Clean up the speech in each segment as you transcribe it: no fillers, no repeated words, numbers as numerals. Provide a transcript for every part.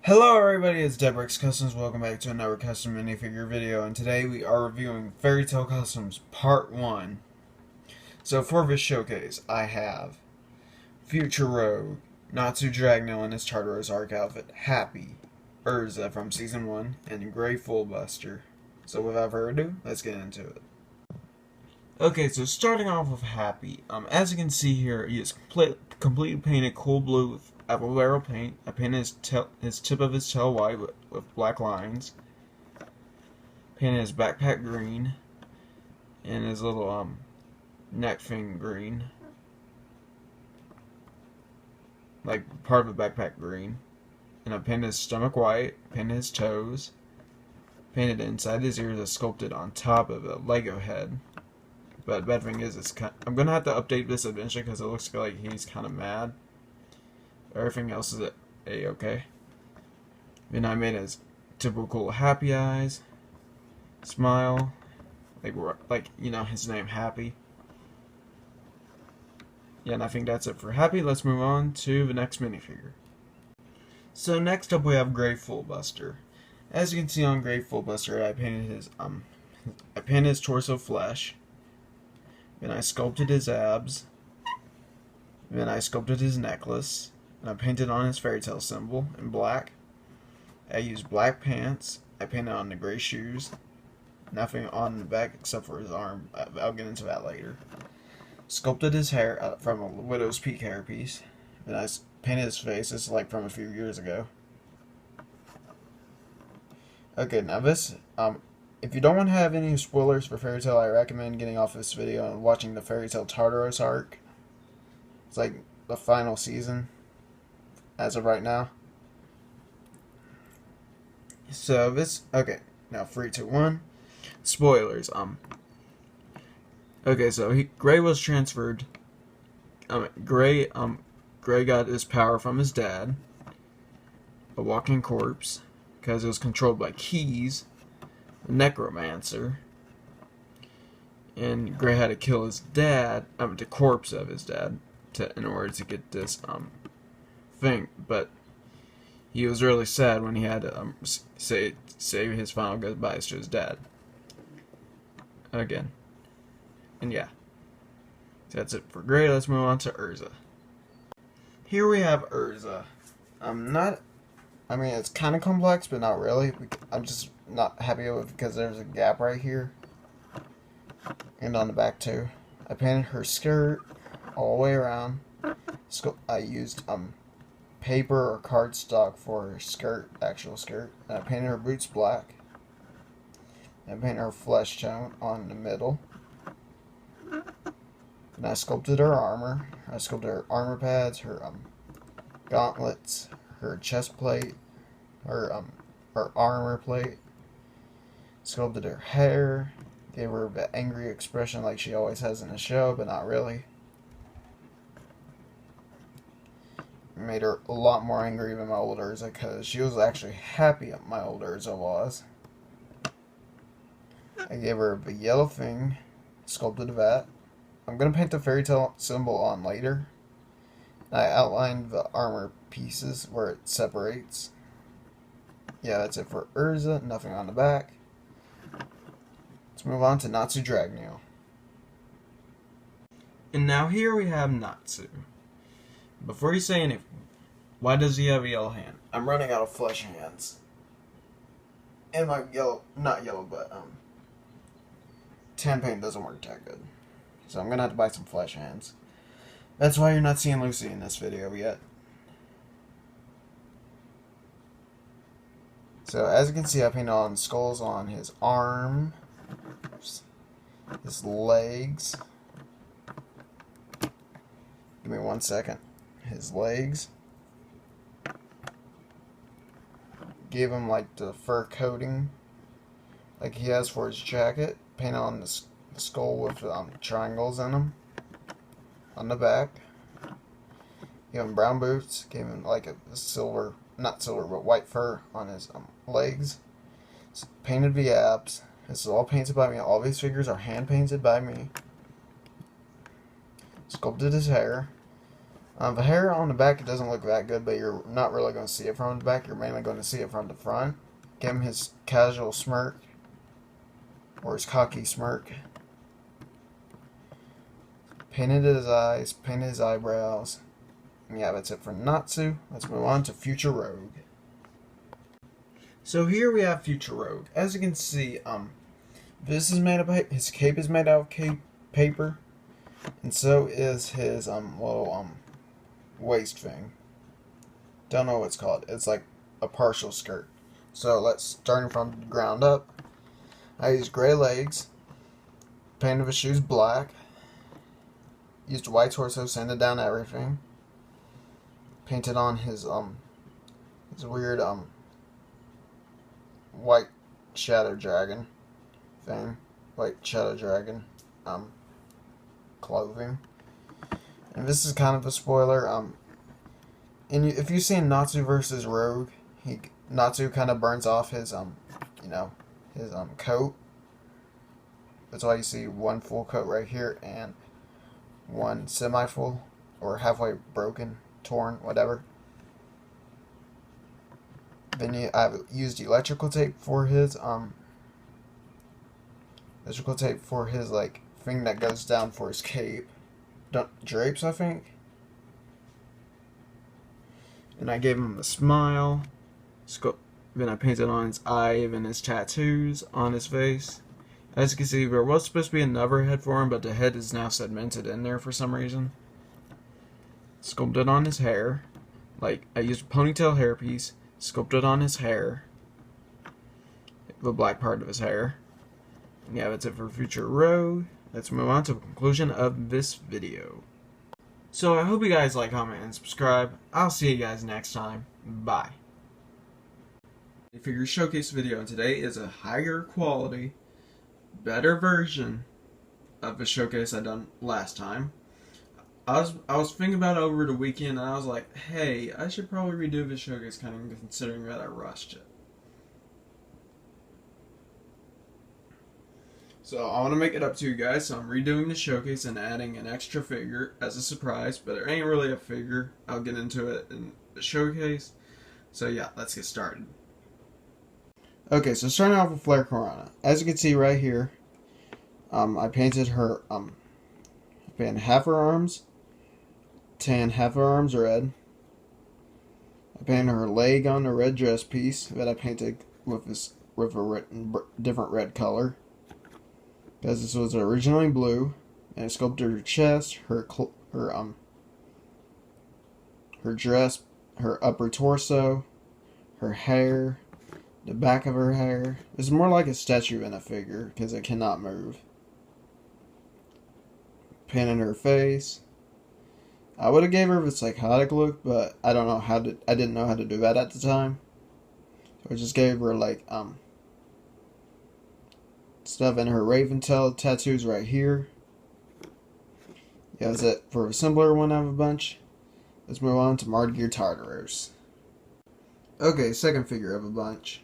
Hello everybody, it's Debrix Customs. Welcome back to another custom minifigure video, and today we are reviewing Fairy Tale Customs Part 1. So for this showcase, I have Future Rogue, Natsu Dragneel in his Tartarus arc outfit, Happy, Urza from Season 1, and Grey Fullbuster. So without further ado, let's get into it. Okay, so starting off with Happy, as you can see here, he is completely painted cool blue with apple barrel paint. I painted his tip of his tail white with black lines. Painted his backpack green, and his little neck thing green, like part of the backpack green. And I painted his stomach white. Painted his toes. Painted inside his ears as sculpted on top of a Lego head. But the bad thing is, I'm gonna have to update this eventually because it looks like he's kind of mad. Everything else is a-okay. Then I made his typical happy eyes, smile, like you know, his name Happy. Yeah, and I think that's it for Happy. Let's move on to the next minifigure. So next up we have Grey Fullbuster. As you can see on Grey Fullbuster, I painted his torso flesh. Then I sculpted his abs. Then I sculpted his necklace. And I painted on his fairy tale symbol in black. I used black pants. I painted on the gray shoes. Nothing on the back except for his arm. I'll get into that later. Sculpted his hair from a Widow's Peak hairpiece. Then I painted his face. This is like from a few years ago. Okay, now this, if you don't want to have any spoilers for Fairy Tail, I recommend getting off this video and watching the Fairy Tail Tartarus arc. It's like the final season as of right now. So this, okay, now 3, 2, 1. Spoilers. Okay, so Gray was transferred. Gray got his power from his dad, a walking corpse, because it was controlled by Keys, a necromancer. And Gray had to kill his dad, the corpse of his dad, in order to get this thing. But he was really sad when he had to say his final goodbyes to his dad again. And yeah, that's it for Gray. Let's move on to Urza. Here we have Urza. I mean, it's kind of complex, but not really. I'm just not happy with it because there's a gap right here. And on the back, too. I painted her skirt all the way around. I used paper or cardstock for her skirt, actual skirt. And I painted her boots black. And I painted her flesh tone on the middle. And I sculpted her armor. I sculpted her armor pads, her gauntlets, her chest plate, her armor plate. Sculpted her hair. Gave her an angry expression like she always has in the show, but not really. Made her a lot more angry than my old Urza, because she was actually happy my old Urza was. I gave her the yellow thing, sculpted that. I'm going to paint the fairy tale symbol on later. I outlined the armor pieces where it separates. Yeah, that's it for Urza, nothing on the back. Let's move on to Natsu Dragneel. And now here we have Natsu. Before you say anything, why does he have a yellow hand? I'm running out of flesh hands. And my tan paint doesn't work that good. So I'm going to have to buy some flesh hands. That's why you're not seeing Lucy in this video yet. So as you can see, I painted on skulls on his arm, his legs. Give me 1 second. His legs. Gave him like the fur coating like he has for his jacket. Painted on the skull with triangles in them on the back. Gave him brown boots. Gave him like a silver, not silver, but white fur on his legs. Painted the abs. This is all painted by me. All these figures are hand painted by me. Sculpted his hair. The hair on the back, it doesn't look that good, but you're not really going to see it from the back. You're mainly going to see it from the front. Give him his casual smirk, or his cocky smirk. Painted his eyes, painted his eyebrows. And yeah, that's it for Natsu. Let's move on to Future Rogue. So here we have Future Rogue. As you can see, this is made of his cape is made out of paper, and so is his little waist thing. Don't know what it's called. It's like a partial skirt. So let's start from the ground up. I used gray legs. Painted his shoes black. Used a white torso, sanded down everything. Painted on his weird white shadow dragon thing. White shadow dragon clothing. And this is kind of a spoiler. And if you've seen Natsu versus Rogue, Natsu kind of burns off his his coat. That's why you see one full coat right here and one semi-full or halfway broken, torn, whatever. Then I've used electrical tape for his like thing that goes down for his cape. Drapes, I think. And I gave him a smile. Then I painted on his eye and his tattoos on his face. As you can see, there was supposed to be another head for him, but the head is now segmented in there for some reason. Sculpted on his hair. Like, I used a ponytail hairpiece. Sculpted on his hair. The black part of his hair. And yeah, that's it for Future Rogue. Let's move on to the conclusion of this video. So I hope you guys like, comment, and subscribe. I'll see you guys next time. Bye. The figure showcase video today is a higher quality, better version of the showcase I done last time. I was thinking about it over the weekend, and I was like, hey, I should probably redo this showcase, kind of considering that I rushed it. So I want to make it up to you guys, so I'm redoing the showcase and adding an extra figure as a surprise, but it ain't really a figure. I'll get into it in the showcase. So yeah, let's get started. Okay, so starting off with Flare Corona. As you can see right here, I painted her, painted half her arms tan, half her arms red. I painted her leg on a red dress piece that I painted with a different red color, because this was originally blue, and I sculpted her chest, her dress, her upper torso, her hair, the back of her hair. It's more like a statue than a figure because it cannot move. Painted her face. I would have gave her the psychotic look, but I didn't know how to do that at the time. So I just gave her like stuff in her raven tail tattoos right here. Yeah, that's it for a simpler one out of a bunch. Let's move on to Marred Gear Tartarus. Okay, second figure of a bunch.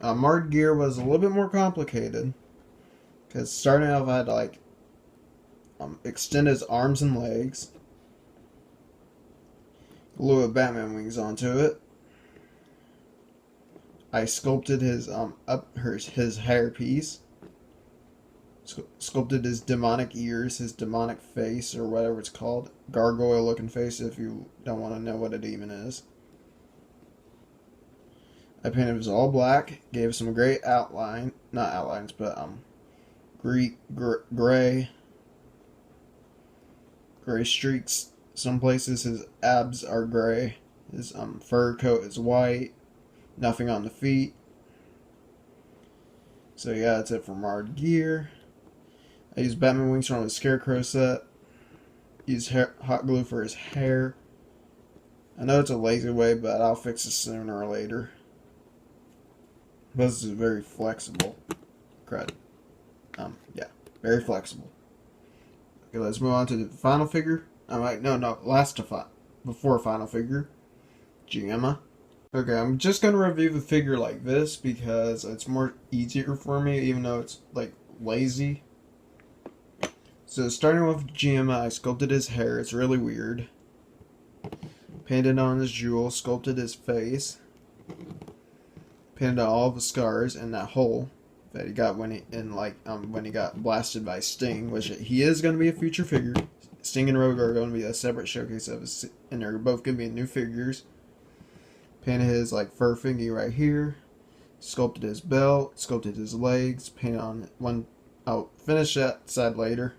Marred Gear was a little bit more complicated, because starting off I had to like extend his arms and legs, glue Batman wings onto it. I sculpted his his hair piece, sculpted his demonic ears, his demonic face, or whatever it's called, gargoyle looking face if you don't want to know what a demon is. I painted it all black, gave some gray outline, not outlines, but gray streaks. Some places his abs are gray, his fur coat is white, nothing on the feet. So yeah, that's it for Marred Gear. I used Batman wings from the Scarecrow set. Used hot glue for his hair. I know it's a lazy way, but I'll fix it sooner or later. This is very flexible. Crud. Yeah, very flexible. Okay, let's move on to the final figure. Before final figure. Gemma. Okay, I'm just gonna review the figure like this because it's more easier for me, even though it's like lazy. So starting with Gemma, I sculpted his hair. It's really weird. painted on his jewel, sculpted his face, painted on all of the scars and that hole that he got when he got blasted by Sting, which he is going to be a future figure. Sting and Rogue are going to be a separate showcase of his, and they're both going to be new figures. Painted his fur thingy right here. Sculpted his belt. Sculpted his legs. Painted on one. I'll finish that side later.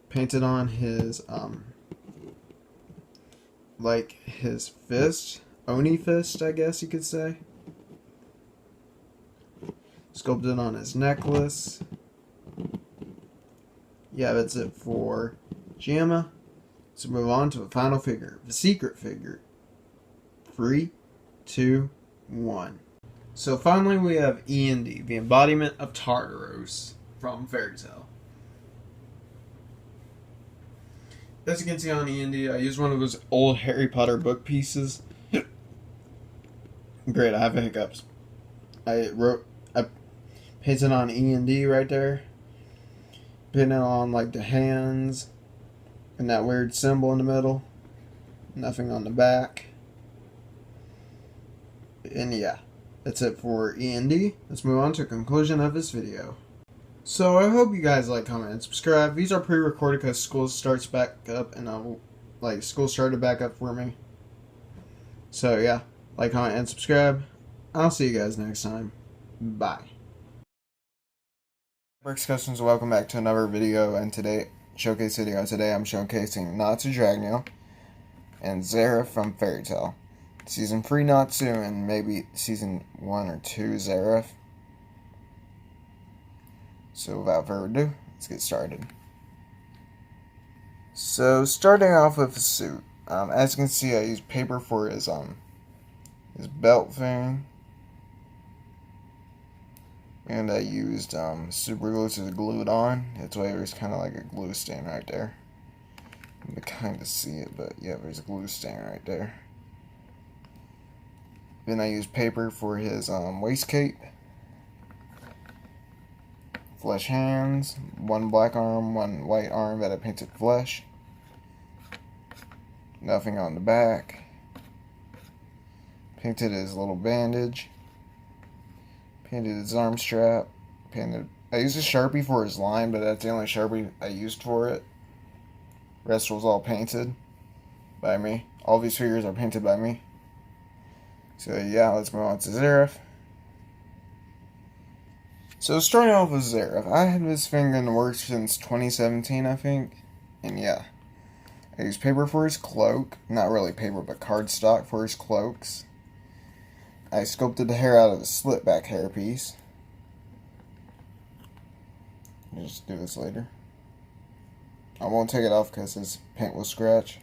Painted on his his fist, Oni fist, I guess you could say. Sculpted on his necklace. Yeah, that's it for Jamma. So move on to the final figure, the secret figure. 3, 2, 1. So finally we have E&D, the embodiment of Tartarus from Fairy Tail. As you can see on E&D, I used one of those old Harry Potter book pieces. Great, I have hiccups. I painted on E&D right there. Painted on the hands and that weird symbol in the middle. Nothing on the back. And yeah, that's it for E&D. Let's move on to the conclusion of this video. So I hope you guys like, comment, and subscribe. These are pre-recorded because school starts back up, and school started back up for me. So yeah, like, comment, and subscribe. I'll see you guys next time. Bye. Bricks Customs, welcome back to another video, and showcase video. Today I'm showcasing Natsu Dragneel and Zara from Fairy Tail. Season 3 Natsu and maybe Season 1 or 2 Zara. So without further ado, let's get started. So starting off with the suit. As you can see, I used paper for his belt thing. And I used super glue to glue it on. That's why there's kind of like a glue stain right there. You can kind of see it, but yeah, there's a glue stain right there. Then I used paper for his waist cape. Flesh hands, one black arm, one white arm that I painted flesh. Nothing on the back. Painted his little bandage. Painted his arm strap. I used a Sharpie for his line, but that's the only Sharpie I used for it. The rest was all painted by me. All these figures are painted by me. So yeah, let's move on to Zeref. So starting off with Zeref, I had this thing in the works since 2017, I think. And yeah, I used paper for his cloak. Not really paper, but cardstock for his cloaks. I sculpted the hair out of a slit back hairpiece. I'll just do this later. I won't take it off because his paint will scratch.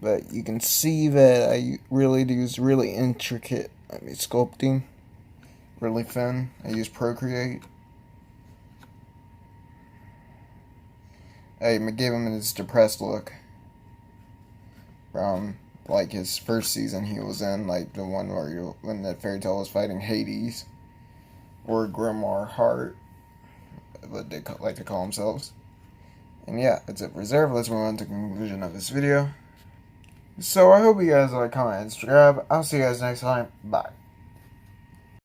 But you can see that I really use really intricate sculpting. Really thin. I use Procreate. I gave him his depressed look from his first season he was in, the one where when the Fairy Tail was fighting Hades, or Grimoire Heart, what they like to call themselves. And yeah, that's it for Reserve. Let's move on to the conclusion of this video. So I hope you guys like, comment, and subscribe. I'll see you guys next time. Bye.